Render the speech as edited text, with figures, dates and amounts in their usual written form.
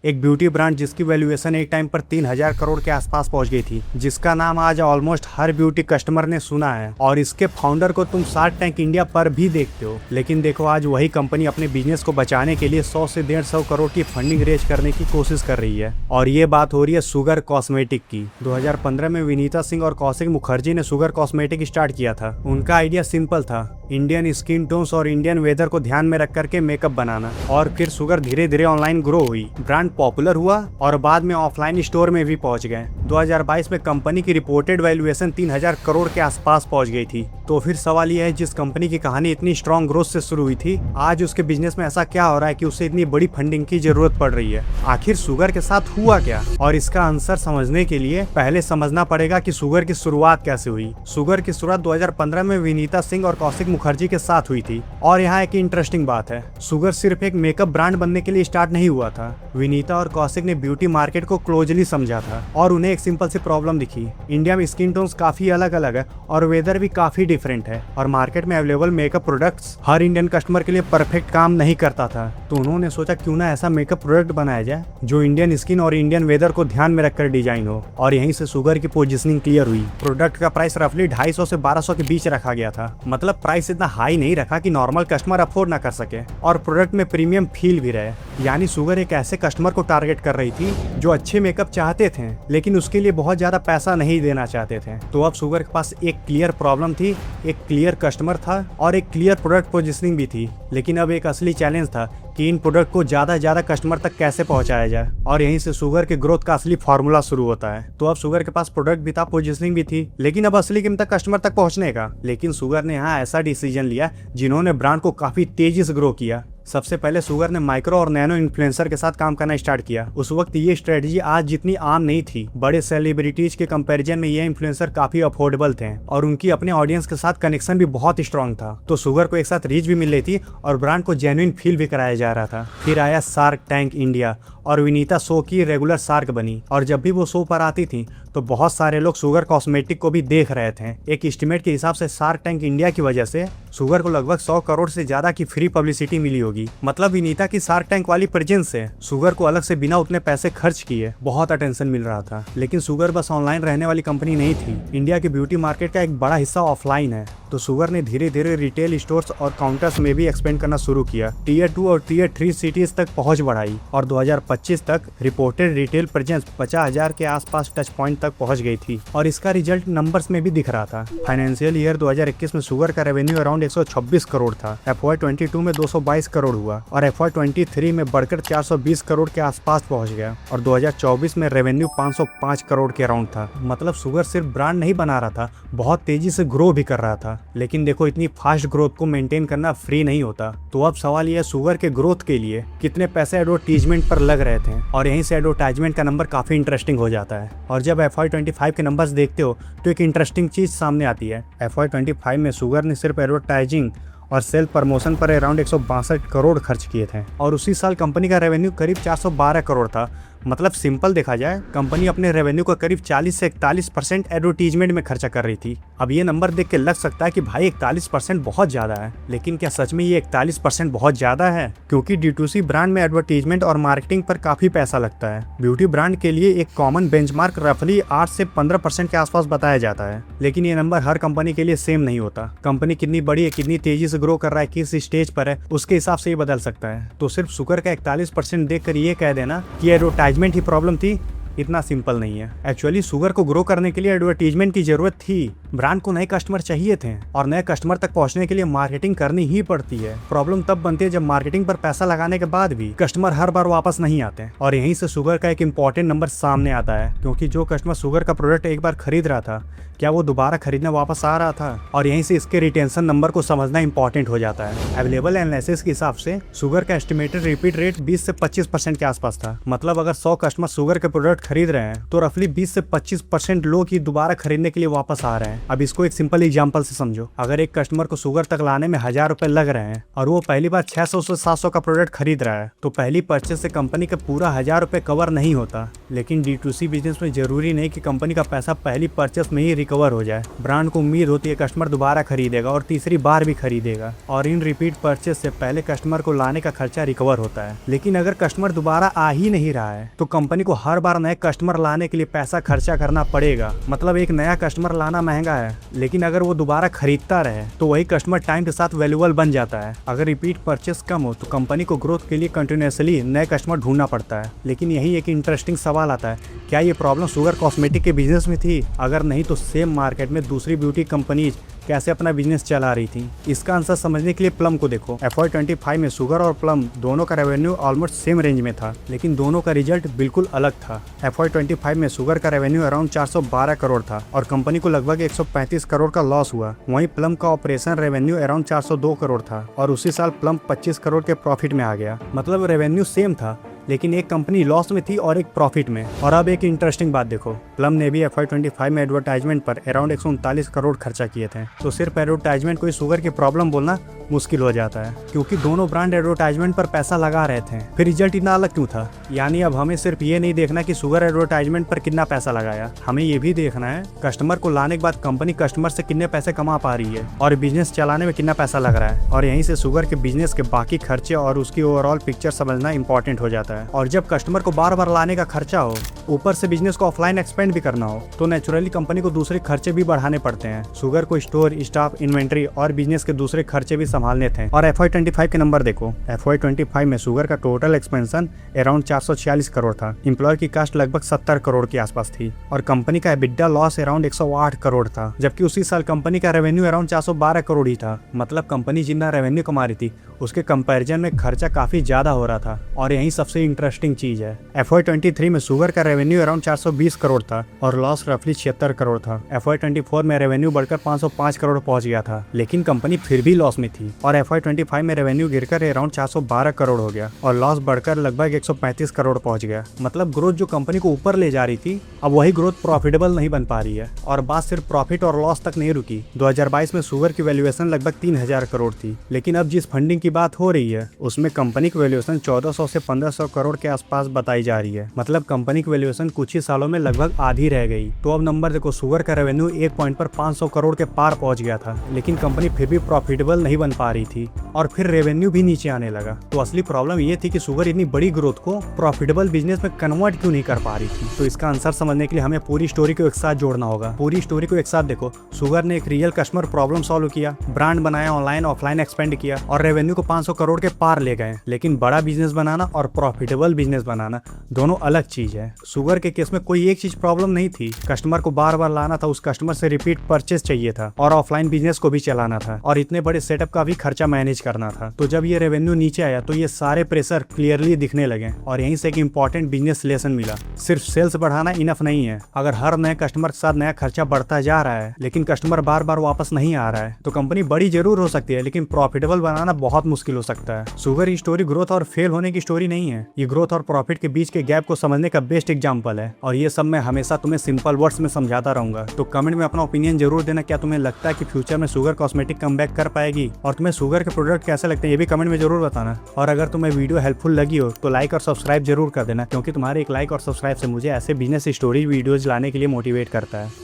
एक beauty brand जिसकी valuation एक टाइम पर 3000 करोड़ के आसपास पहुंच गई थी, जिसका नाम आज ऑलमोस्ट हर ब्यूटी कस्टमर ने सुना है और इसके फाउंडर को तुम शार्क टैंक इंडिया पर भी देखते हो। लेकिन देखो आज वही कंपनी अपने बिजनेस को बचाने के लिए 100 से 150 करोड़ की फंडिंग रेज करने की कोशिश कर रही है। और ये बात हो रही है शुगर कॉस्मेटिक की। 2015 में विनीता सिंह और कौशिक मुखर्जी ने शुगर कॉस्मेटिक स्टार्ट किया था। उनका आइडिया सिंपल था, इंडियन स्किन टोन्स और इंडियन वेदर को ध्यान में रख करके मेकअप बनाना। और फिर शुगर धीरे धीरे ऑनलाइन ग्रो हुई, ब्रांड पॉपुलर हुआ और बाद में ऑफलाइन स्टोर में भी पहुंच गए। 2022 में कंपनी की रिपोर्टेड वैल्यूएशन 3000 करोड़ के आसपास पहुंच गई थी। तो फिर सवाल यह है, जिस कंपनी की कहानी इतनी स्ट्रॉन्ग ग्रोथ से शुरू हुई थी, आज उसके बिजनेस में ऐसा क्या हो रहा है कि उसे इतनी बड़ी फंडिंग की जरूरत पड़ रही है? आखिर शुगर के साथ हुआ क्या? और इसका आंसर समझने के लिए पहले समझना पड़ेगा कि शुगर की शुरुआत कैसे हुई। शुगर की शुरुआत 2015 में विनीता सिंह और कौशिक मुखर्जी के साथ हुई थी। और यहाँ एक इंटरेस्टिंग बात है, शुगर सिर्फ एक मेकअप ब्रांड बनने के लिए स्टार्ट नहीं हुआ था। विनीता और कौशिक ने ब्यूटी मार्केट को क्लोजली समझा था और उन्हें एक सिंपल सी प्रॉब्लम दिखी, इंडिया में स्किन टोन्स काफी अलग अलग है और वेदर भी काफी डिफरेंट है और मार्केट में अवेलेबल मेकअप प्रोडक्ट्स हर इंडियन कस्टमर के लिए परफेक्ट काम नहीं करता था। तो उन्होंने सोचा क्यों ना ऐसा मेकअप प्रोडक्ट बनाया जाए जो इंडियन स्किन और इंडियन वेदर को ध्यान में रखकर डिजाइन हो। और यहीं से शुगर की पोजीशनिंग क्लियर हुई। प्रोडक्ट का प्राइस रफली 250 से 1200 के बीच रखा गया था। मतलब प्राइस इतना हाई नहीं रखा कि नॉर्मल कस्टमर अफोर्ड ना कर सके और प्रोडक्ट में प्रीमियम फील भी रहे। यानी शुगर एक ऐसे कस्टमर को टारगेट कर रही थी जो अच्छे मेकअप चाहते थे लेकिन उसके लिए बहुत ज्यादा पैसा नहीं देना चाहते थे। तो अब शुगर के पास एक क्लियर प्रॉब्लम थी, एक क्लियर कस्टमर था और एक क्लियर प्रोडक्ट पोजीशनिंग भी थी। लेकिन अब एक असली चैलेंज था कि इन प्रोडक्ट को ज्यादा कस्टमर तक कैसे पहुंचाया जाए। और यहीं से शुगर के ग्रोथ का असली फॉर्मूला शुरू होता है। तो अब शुगर के पास प्रोडक्ट भी था, पोजीशनिंग भी थी, लेकिन अब असली कीमत कस्टमर तक पहुंचने का। लेकिन शुगर ने यहाँ ऐसा डिसीजन लिया जिन्होंने ब्रांड को काफी तेजी से ग्रो किया। सबसे पहले शुगर ने माइक्रो और नैनो इन्फ्लुएंसर के साथ काम करना स्टार्ट किया। उस वक्त ये स्ट्रेटजी आज जितनी आम नहीं थी। बड़े सेलिब्रिटीज के कंपैरिजन में ये इन्फ्लुएंसर काफी अफोर्डेबल थे और उनकी अपने ऑडियंस के साथ कनेक्शन भी बहुत स्ट्रांग था। तो शुगर को एक साथ रीच भी मिल रही थी और ब्रांड को जेन्युइन फील भी कराया जा रहा था। फिर आया शार्क टैंक इंडिया और विनीता शो की रेगुलर शार्क बनी और जब भी वो शो पर आती थी तो बहुत सारे लोग शुगर कॉस्मेटिक को भी देख रहे थे। एक एस्टिमेट के हिसाब से शार्क टैंक इंडिया की वजह से शुगर को लगभग 100 करोड़ से ज्यादा की फ्री पब्लिसिटी मिली होगी। मतलब विनीता की शार्क टैंक वाली प्रेजेंस से शुगर को अलग से बिना उतने पैसे खर्च किए बहुत अटेंशन मिल रहा था। लेकिन शुगर बस ऑनलाइन रहने वाली कंपनी नहीं थी। इंडिया की ब्यूटी मार्केट का एक बड़ा हिस्सा ऑफलाइन है। तो शुगर ने धीरे धीरे रिटेल स्टोर्स और काउंटर्स में भी एक्सपेंड करना शुरू किया। टियर 2 और टियर 3 सिटीज तक पहुंच बढ़ाई और 2025 तक रिपोर्टेड रिटेल प्रेजेंस 50,000 के आसपास टच पॉइंट तक पहुंच गई थी और इसका रिजल्ट नंबर्स में भी दिख रहा था। फाइनेंशियल ईयर 2021 में शुगर का रेवेन्यू अराउंड 126 करोड़ था। FY22 में 222 करोड़ हुआ और FY23 में बढ़कर 420 करोड़ के आसपास पहुंच गया और 2024 में रेवेन्यू 505 करोड़ के अराउंड था। मतलब शुगर सिर्फ ब्रांड नहीं बना रहा था, बहुत तेजी से ग्रो भी कर रहा था। लेकिन देखो, इतनी फास्ट ग्रोथ को मेंटेन करना फ्री नहीं होता। तो अब सवाल यह, शुगर के ग्रोथ के लिए कितने पैसे एडवर्टीजमेंट पर लग रहे थे और यहीं से एडवर्टाइजमेंट का नंबर काफी इंटरेस्टिंग हो जाता है। और जब FY25 के नंबर्स देखते हो तो एक इंटरेस्टिंग चीज सामने आती है। FY25 में शुगर ने सिर्फ एडवर्टाइजिंग और सेल्फ प्रमोशन पर अराउंड 162 करोड़ खर्च किए थे और उसी साल कंपनी का रेवेन्यू करीब 412 करोड़ था। मतलब सिंपल देखा जाए, कंपनी अपने रेवेन्यू का करीब 40 से 41% एडवर्टीजमेंट में खर्चा कर रही थी। अब ये नंबर देख के लग सकता है कि भाई 41% बहुत ज्यादा है, लेकिन क्या सच में ये 41% बहुत ज्यादा है? क्योंकि D2C ब्रांड में एडवर्टीजमेंट और मार्केटिंग पर काफी पैसा लगता है। ब्यूटी ब्रांड के लिए एक कॉमन बेंचमार्क रफली 8 से 15% के आसपास बताया जाता है। लेकिन ये नंबर हर कंपनी के लिए सेम नहीं होता। कंपनी कितनी बड़ी है, कितनी तेजी से ग्रो कर रहा है, किस स्टेज पर है, उसके हिसाब से ये बदल सकता है। तो सिर्फ शुगर का 41% देख कर ये कह देना कि एडवर्टाइजमेंट ही प्रॉब्लम थी, इतना सिंपल नहीं है। एक्चुअली शुगर को ग्रो करने के लिए एडवर्टीजमेंट की जरूरत थी। ब्रांड को नए कस्टमर चाहिए थे और नए कस्टमर तक पहुंचने के लिए मार्केटिंग करनी ही पड़ती है। प्रॉब्लम तब बनती है जब मार्केटिंग पर पैसा लगाने के बाद भी कस्टमर हर बार वापस नहीं आते और यहीं से शुगर का एक इंपॉर्टेंट नंबर सामने आता है। क्योंकि जो कस्टमर शुगर का प्रोडक्ट एक बार खरीद रहा था, क्या वो दोबारा खरीदने वापस आ रहा था? और यहीं से इसके रिटेंशन नंबर को समझना इंपॉर्टेंट हो जाता है। अवेलेबल एनालिसिस के हिसाब से शुगर का एस्टिमेटेड रिपीट रेट 20 से 25% के आसपास था। मतलब अगर 100 कस्टमर शुगर के प्रोडक्ट खरीद रहे हैं तो रफली 20 से 25% लोग ही दोबारा खरीदने के लिए वापस आ रहे हैं। अब इसको एक सिंपल एग्जांपल से समझो। अगर एक कस्टमर को शुगर तक लाने में 1000 रुपए लग रहे हैं और वो पहली बार 600 से 700 का प्रोडक्ट खरीद रहा है, तो पहली परचेज से कंपनी का पूरा 1000 रुपए कवर नहीं होता। लेकिन D2C बिजनेस में जरूरी नहीं कि कंपनी का पैसा पहली परचेस में ही रिकवर हो जाए। ब्रांड को उम्मीद होती है कस्टमर दोबारा खरीदेगा और तीसरी बार भी खरीदेगा, और इन रिपीट परचेस से पहले कस्टमर को लाने का खर्चा रिकवर होता है। लेकिन अगर कस्टमर दोबारा आ ही नहीं रहा है तो कंपनी को हर बार नए कस्टमर लाने के लिए पैसा खर्चा करना पड़ेगा। मतलब एक नया कस्टमर लाना महंगा है, लेकिन अगर वो दोबारा खरीदता रहे तो वही कस्टमर टाइम के साथ वैल्यूएबल बन जाता है। अगर रिपीट परचेस कम हो तो कंपनी को ग्रोथ के लिए कंटिन्यूसली नए कस्टमर ढूंढना पड़ता है। लेकिन यही एक इंटरेस्टिंग सवाल आता है, क्या ये प्रॉब्लम शुगर कॉस्मेटिक के बिजनेस में थी? अगर नहीं तो सेम मार्केट में दूसरी ब्यूटी कंपनीज कैसे अपना बिजनेस चला रही थी? इसका आंसर समझने के लिए प्लम को देखो। FY25 में शुगर और प्लम दोनों का रेवेन्यू ऑलमोस्ट सेम रेंज में था, लेकिन दोनों का रिजल्ट बिल्कुल अलग था। FY25 में शुगर का रेवेन्यू अराउंड 412 करोड़ था और कंपनी को लगभग 135 करोड़ का लॉस हुआ। वहीं प्लम का ऑपरेशन रेवेन्यू अराउंड 402 करोड़ था और उसी साल प्लम 25 करोड़ के प्रॉफिट में आ गया। मतलब रेवेन्यू सेम था, लेकिन एक कंपनी लॉस में थी और एक प्रॉफिट में। और अब एक इंटरेस्टिंग बात देखो, प्लम ने भी FY25 में एडवर्टाइजमेंट पर अराउंड 139 करोड़ खर्चा किए थे। तो सिर्फ एडवर्टाइजमेंट कोई शुगर की प्रॉब्लम बोलना मुश्किल हो जाता है, क्योंकि दोनों ब्रांड एडवर्टाइजमेंट पर पैसा लगा रहे थे। फिर रिजल्ट इतना अलग क्यों था? यानी अब हमें सिर्फ ये नहीं देखना कि शुगर एडवर्टाइजमेंट पर कितना पैसा लगाया, हमें ये भी देखना है कस्टमर को लाने के बाद कंपनी कस्टमर से कितने पैसे कमा पा रही है और बिजनेस चलाने में कितना पैसा लग रहा है। और यहीं से शुगर के बिजनेस के बाकी खर्चे और उसकी ओवरऑल पिक्चर समझना इंपॉर्टेंट हो जाता है। और जब कस्टमर को बार बार लाने का खर्चा हो, ऊपर से बिजनेस को ऑफलाइन एक्सपेंड भी करना हो, तो नेचुरली कंपनी को दूसरे खर्चे भी बढ़ाने पड़ते हैं। शुगर को स्टोर, स्टाफ, इन्वेंट्री और बिजनेस के दूसरे खर्चे भी संभालने थे। और FY25 के नंबर देखो, FY25 में शुगर का टोटल एक्सपेंशन अराउंड 446 करोड़ था। एम्प्लॉय की कास्ट लगभग 70 करोड़ के आसपास थी और कंपनी का एबिडा लॉस अराउंड 108 करोड़ था, जबकि उसी साल कंपनी का रेवेन्यू अराउंड 412 करोड़ ही था। मतलब कंपनी जितना रेवेन्यू कमा रही थी उसके कंपैरिजन में खर्चा काफी ज्यादा हो रहा था। और यही सबसे इंटरेस्टिंग चीज है, FY23 में शुगर का रेवेन्यू अराउंड 420 करोड़ था और लॉस रफली 76 करोड़ था। FY24 में रेवेन्यू बढ़कर 505 करोड़ पहुंच गया था, लेकिन कंपनी फिर भी लॉस में थी। और FY25 में रेवेन्यू गिरकर अराउंड 412 करोड़ हो गया और लॉस बढ़कर लगभग 135 करोड़ पहुंच गया। मतलब ग्रोथ जो कंपनी को ऊपर ले जा रही थी, अब वही ग्रोथ प्रॉफिटेबल नहीं बन पा रही है। और बात सिर्फ प्रॉफिट और लॉस तक नहीं रुकी। 2022 में शुगर की वैल्यूएशन लगभग 3000 करोड़ थी, लेकिन अब जिस फंडिंग की बात हो रही है उसमें कंपनी की वैल्यूएशन 1400 से 1500 करोड़ के आसपास बताई जा रही है। मतलब कंपनी की वैल्यूएशन कुछ ही सालों में लगभग आधी रह गई। तो अब नंबर देखो, शुगर का रेवेन्यू एक पॉइंट पर 500 करोड़ के पार पहुंच गया था, लेकिन कंपनी फिर भी प्रॉफिटेबल नहीं बन पा रही थी और फिर रेवेन्यू भी नीचे आने लगा। तो असली प्रॉब्लम ये थी कि शुगर इतनी बड़ी ग्रोथ को प्रॉफिटेबल बिजनेस में कन्वर्ट क्यों नहीं कर पा रही थी। तो इसका आंसर समझने के लिए हमें पूरी स्टोरी को एक साथ जोड़ना होगा। पूरी स्टोरी को एक साथ देखो, शुगर ने एक रियल कस्टमर प्रॉब्लम सॉल्व किया, ब्रांड बनाया, ऑनलाइन ऑफलाइन एक्सपेंड किया और रेवेन्यू को 500 करोड़ के पार ले गए। लेकिन बड़ा बिजनेस बनाना और प्रॉफिटेबल बिजनेस बनाना दोनों अलग चीज है। शुगर के केस में कोई एक चीज प्रॉब्लम नहीं थी, कस्टमर को बार बार लाना था, उस कस्टमर से रिपीट परचेस चाहिए था और ऑफलाइन बिजनेस को भी चलाना था और इतने बड़े सेटअप का भी खर्चा मैनेज करना था। तो जब ये रेवेन्यू नीचे आया तो ये सारे प्रेशर क्लियरली दिखने लगे और यहीं से एक इंपॉर्टेंट बिजनेस लेसन मिला। सिर्फ सेल्स बढ़ाना इनफ नहीं है। अगर हर नए कस्टमर के साथ नया खर्चा बढ़ता जा रहा है लेकिन कस्टमर बार बार वापस नहीं आ रहा है तो कंपनी बड़ी जरूर हो सकती है, लेकिन प्रॉफिटेबल बनाना बहुत मुश्किल हो सकता है। शुगर की स्टोरी ग्रोथ और फेल होने की स्टोरी नहीं है, ये ग्रोथ और प्रॉफिट के बीच के गैप को समझने का बेस्ट एग्जांपल है। और ये सब मैं हमेशा तुम्हें सिंपल वर्ड्स में समझाता रहूंगा। तो कमेंट में अपना ओपिनियन जरूर देना, क्या तुम्हें लगता है कि फ्यूचर में शुगर कॉस्मेटिक कमबैक कर पाएगी और तुम्हें शुगर के प्रोडक्ट कैसे लगते हैं ये भी कमेंट में जरूर बताना। और अगर तुम्हें वीडियो हेल्पफुल लगी हो तो लाइक और सब्सक्राइब जरूर कर देना, क्योंकि तुम्हारे एक लाइक और सब्सक्राइब से मुझे ऐसे बिजनेस स्टोरी वीडियोज लाने के लिए मोटिवेट करता है।